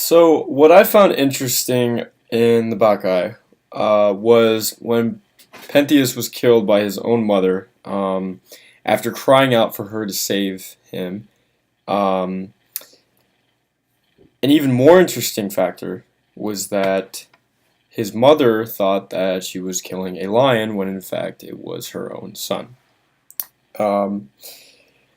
So, what I found interesting in the Bacchae was when Pentheus was killed by his own mother after crying out for her to save him. Um, an even more interesting factor was that his mother thought that she was killing a lion when in fact it was her own son. Um,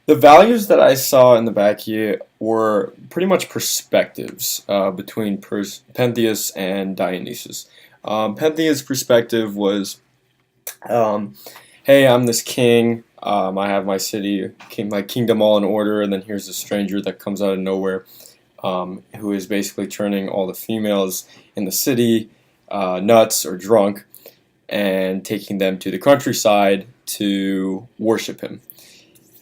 The values that I saw in the Bacchea were pretty much perspectives between Pentheus and Dionysus. Pentheus' perspective was, um, hey, I'm this king. I have my city, my kingdom all in order, and then here's a stranger that comes out of nowhere, who is basically turning all the females in the city nuts or drunk and taking them to the countryside to worship him.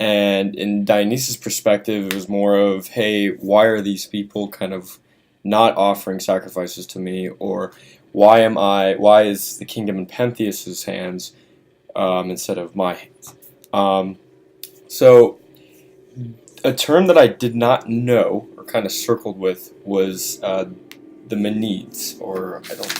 And in Dionysus' perspective, it was more of, hey, why are these people kind of not offering sacrifices to me, or why is the kingdom in Pentheus's hands instead of my hands? So a term that I did not know or kind of circled with was the Meneads, or I don't,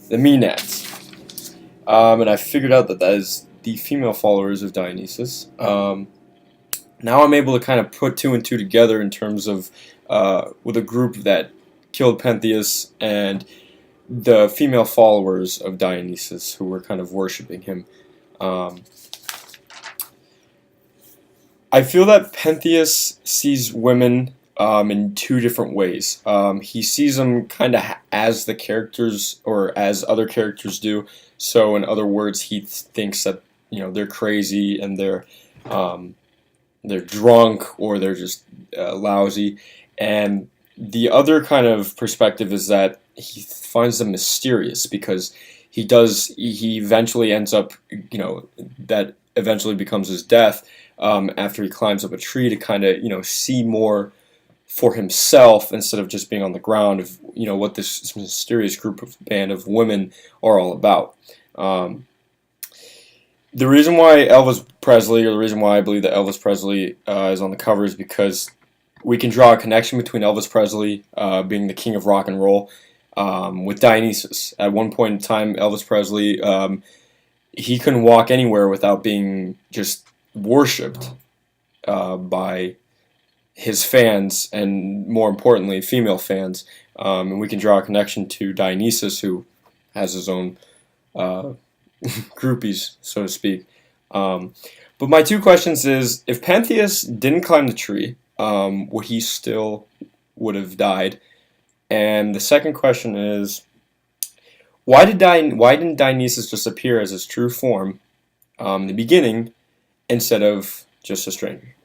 the Maenads. And I figured out that that is the female followers of Dionysus. Now I'm able to kind of put two and two together in terms of with a group that killed Pentheus and the female followers of Dionysus who were kind of worshiping him. Um, I feel that Pentheus sees women in two different ways. He sees them kind of as the characters or as other characters do. So, in other words, he thinks that they're crazy and they're drunk or they're just lousy. And the other kind of perspective is that he finds them mysterious because he eventually ends up that eventually becomes his death after he climbs up a tree to kind of see more for himself instead of just being on the ground of what this mysterious group of band of women are all about. The reason why Elvis Presley, or the reason why I believe that Elvis Presley is on the cover, is because we can draw a connection between Elvis Presley being the king of rock and roll with Dionysus. At one point in time, Elvis Presley he couldn't walk anywhere without being just worshipped by his fans, and more importantly, female fans. And we can draw a connection to Dionysus, who has his own groupies, so to speak. But my two questions is, if Pentheus didn't climb the tree, would he still would have died? And the second question is, why didn't Dionysus just appear as his true form in the beginning instead of just a stranger?